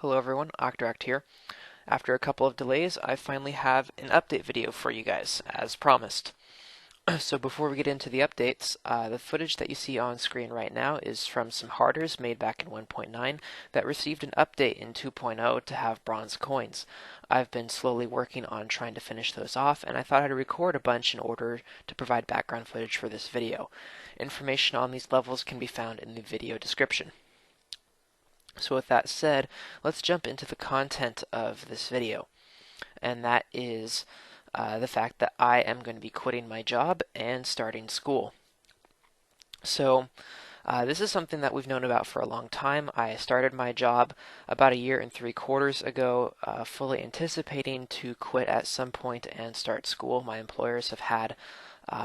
Hello everyone, Octaract here. After a couple of delays, I finally have an update video for you guys, as promised. So before we get into the updates, the footage that you see on screen right now is from some harders made back in 1.9 that received an update in 2.0 to have bronze coins. I've been slowly working on trying to finish those off, and I thought I'd record a bunch in order to provide background footage for this video. Information on these levels can be found in the video description. So with that said, let's jump into the content of this video, and that is the fact that I am going to be quitting my job and starting school. So this is something that we've known about for a long time. I started my job about 1.75 years ago, fully anticipating to quit at some point and start school. My employers have had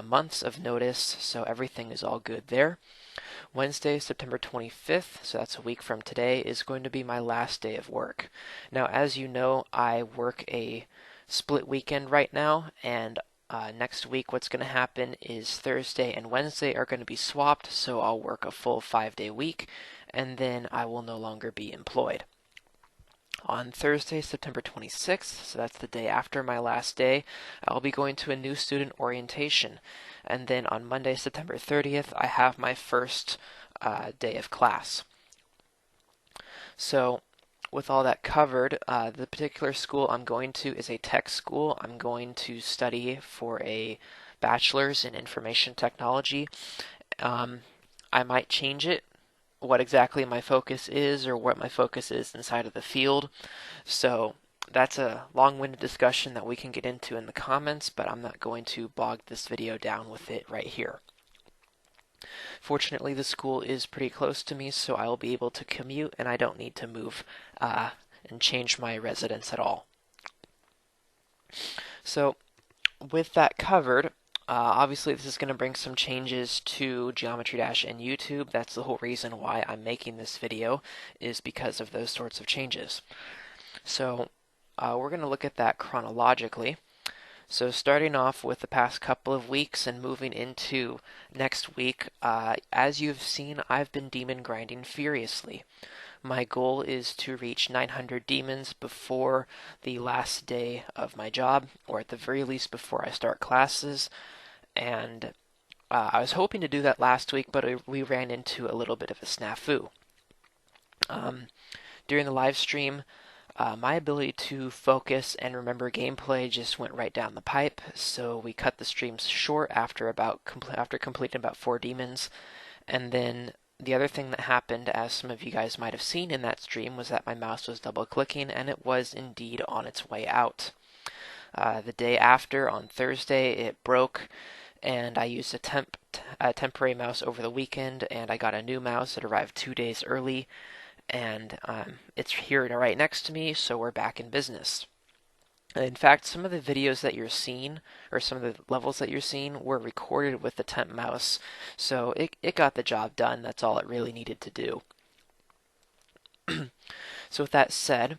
months of notice, so everything is all good there. Wednesday, September 25th, so that's a week from today, is going to be my last day of work. Now, as you know, I work a split weekend right now, and next week what's going to happen is Thursday and Wednesday are going to be swapped, so I'll work a full 5-day week, and then I will no longer be employed. On Thursday, September 26th, so that's the day after my last day, I'll be going to a new student orientation. And then on Monday, September 30th, I have my first day of class. So, with all that covered, the particular school I'm going to is a tech school. I'm going to study for a bachelor's in information technology. I might change it, what exactly my focus is or what my focus is inside of the field. So that's a long-winded discussion that we can get into in the comments, but I'm not going to bog this video down with it right here. Fortunately, the school is pretty close to me, so I will be able to commute and I don't need to move and change my residence at all. So with that covered, obviously this is going to bring some changes to Geometry Dash and YouTube. That's the whole reason why I'm making this video, is because of those sorts of changes. So we're going to look at that chronologically. So starting off with the past couple of weeks and moving into next week, as you've seen, I've been demon grinding furiously. My goal is to reach 900 demons before the last day of my job, or at the very least before I start classes. And I was hoping to do that last week, but we ran into a little bit of a snafu. During the live stream, my ability to focus and remember gameplay just went right down the pipe, so we cut the streams short after completing about 4 demons. And then the other thing that happened, as some of you guys might have seen in that stream, was that my mouse was double clicking, and it was indeed on its way out. The day after, on Thursday, it broke, and I used a temporary mouse over the weekend, and I got a new mouse. It arrived 2 days early, and it's here right next to me, so we're back in business. In fact, some of the videos that you're seeing, or some of the levels that you're seeing, were recorded with the temp mouse, so it got the job done. That's all it really needed to do. So with that said,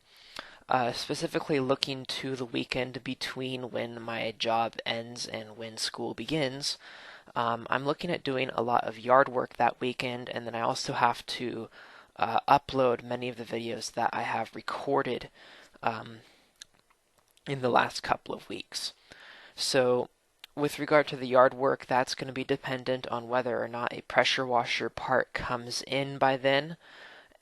specifically looking to the weekend between when my job ends and when school begins, I'm looking at doing a lot of yard work that weekend, and then I also have to upload many of the videos that I have recorded in the last couple of weeks. So with regard to the yard work, that's going to be dependent on whether or not a pressure washer part comes in by then,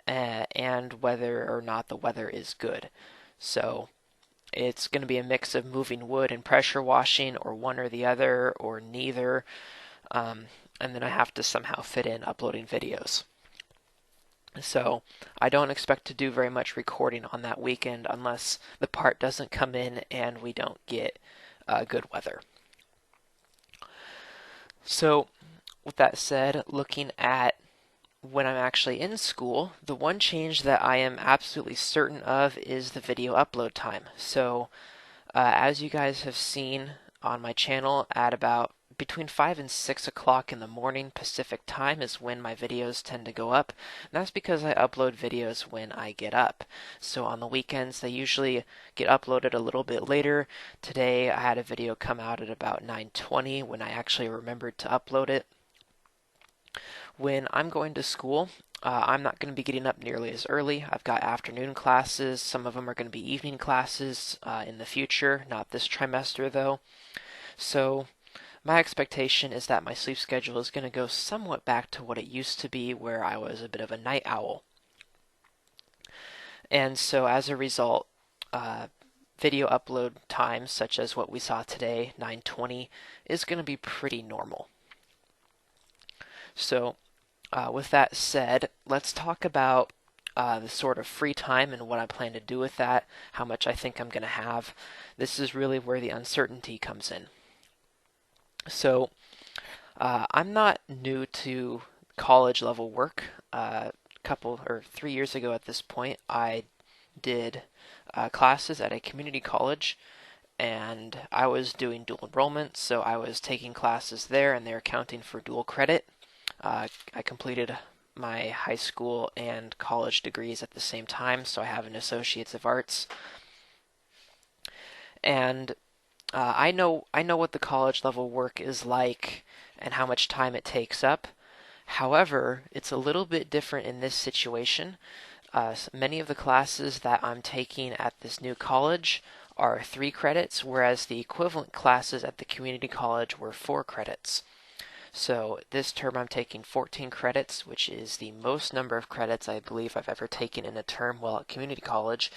and whether or not the weather is good. So it's going to be a mix of moving wood and pressure washing, or one or the other, or neither. And then I have to somehow fit in uploading videos. So I don't expect to do very much recording on that weekend unless the part doesn't come in and we don't get good weather. So with that said, looking at when I'm actually in school, the one change that I am absolutely certain of is the video upload time. So as you guys have seen on my channel, at about between 5 and 6 o'clock in the morning Pacific time is when my videos tend to go up. And that's because I upload videos when I get up. So on the weekends, they usually get uploaded a little bit later. Today, I had a video come out at about 9:20 when I actually remembered to upload it. When I'm going to school, I'm not going to be getting up nearly as early. I've got afternoon classes. Some of them are going to be evening classes in the future, not this trimester though. So my expectation is that my sleep schedule is going to go somewhat back to what it used to be, where I was a bit of a night owl. And so as a result, video upload times, such as what we saw today, 9:20, is going to be pretty normal. So with that said, let's talk about the sort of free time and what I plan to do with that, how much I think I'm going to have. This is really where the uncertainty comes in. So I'm not new to college level work. A couple or 3 years ago at this point, I did classes at a community college, and I was doing dual enrollment, so I was taking classes there and they're counting for dual credit. I completed my high school and college degrees at the same time, so I have an Associates of Arts. And I know what the college level work is like and how much time it takes up. However, it's a little bit different in this situation. Many of the classes that I'm taking at this new college are 3 credits, whereas the equivalent classes at the community college were 4 credits. So this term I'm taking 14 credits, which is the most number of credits I believe I've ever taken in a term while at community college.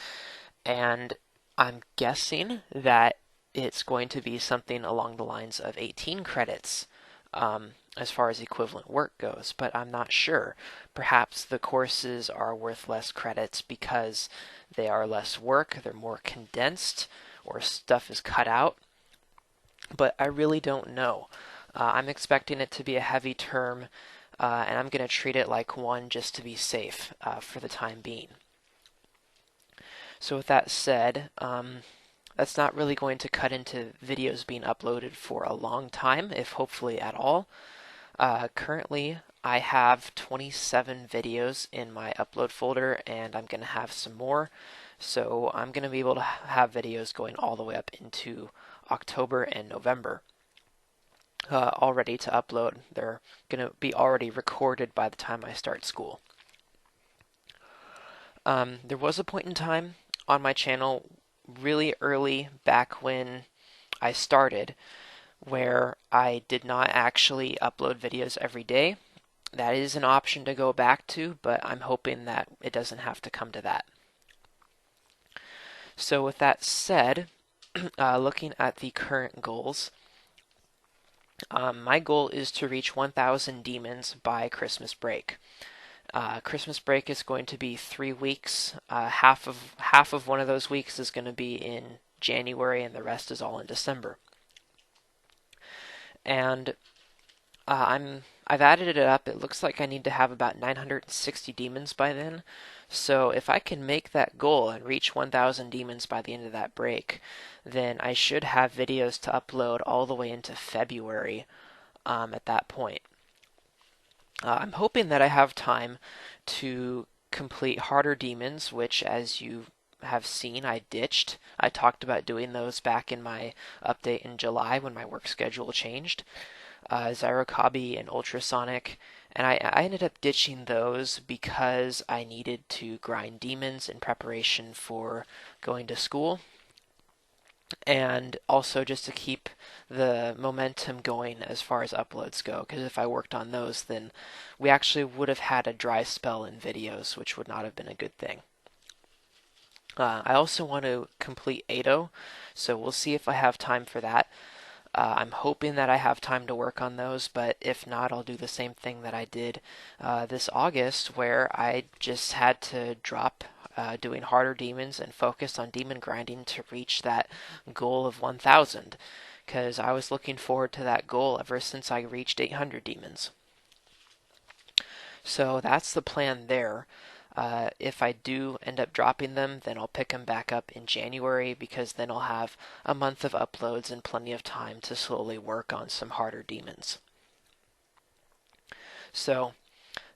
And I'm guessing that it's going to be something along the lines of 18 credits as far as equivalent work goes, but I'm not sure. Perhaps the courses are worth less credits because they are less work, they're more condensed, or stuff is cut out, but I really don't know. I'm expecting it to be a heavy term, and I'm going to treat it like one just to be safe for the time being. So with that said, that's not really going to cut into videos being uploaded for a long time, if hopefully at all. Currently, I have 27 videos in my upload folder, and I'm going to have some more. So I'm going to be able to have videos going all the way up into October and November. All ready to upload. They're going to be already recorded by the time I start school. There was a point in time on my channel really early back when I started where I did not actually upload videos every day. That is an option to go back to, but I'm hoping that it doesn't have to come to that. So with that said, looking at the current goals, my goal is to reach 1,000 demons by Christmas break. Christmas break is going to be 3 weeks. Half of one of those weeks is going to be in January, and the rest is all in December. And I've added it up. It looks like I need to have about 960 demons by then. So if I can make that goal and reach 1,000 demons by the end of that break, then I should have videos to upload all the way into February at that point. I'm hoping that I have time to complete harder demons, which, as you have seen, I ditched. I talked about doing those back in my update in July when my work schedule changed. Zyrokabi and Ultrasonic, and I ended up ditching those because I needed to grind demons in preparation for going to school, and also just to keep the momentum going as far as uploads go, because if I worked on those, then we actually would have had a dry spell in videos, which would not have been a good thing. I also want to complete Ado, so we'll see if I have time for that. I'm hoping that I have time to work on those, but if not, I'll do the same thing that I did this August, where I just had to drop doing harder demons and focus on demon grinding to reach that goal of 1,000, because I was looking forward to that goal ever since I reached 800 demons. So that's the plan there. If I do end up dropping them, then I'll pick them back up in January, because then I'll have a month of uploads and plenty of time to slowly work on some harder demons. So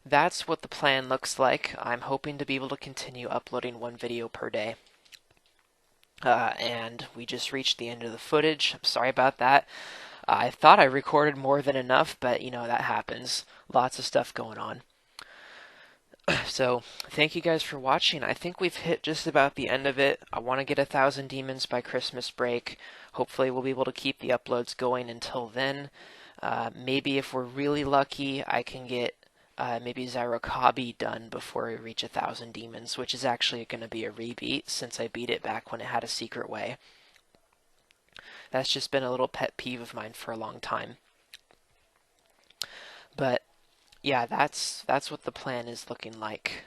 that's what the plan looks like. I'm hoping to be able to continue uploading 1 video per day. And we just reached the end of the footage. I'm sorry about that. I thought I recorded more than enough, but that happens. Lots of stuff going on. So thank you guys for watching. I think we've hit just about the end of it. I want to get 1,000 demons by Christmas break. Hopefully we'll be able to keep the uploads going until then. Maybe if we're really lucky, I can get maybe Zyrokabi done before we reach 1,000 demons, which is actually going to be a rebeat since I beat it back when it had a secret way. That's just been a little pet peeve of mine for a long time. But yeah, that's what the plan is looking like.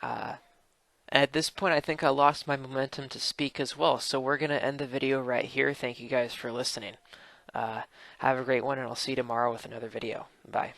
At this point, I think I lost my momentum to speak as well, so we're going to end the video right here. Thank you guys for listening. Have a great one, and I'll see you tomorrow with another video. Bye.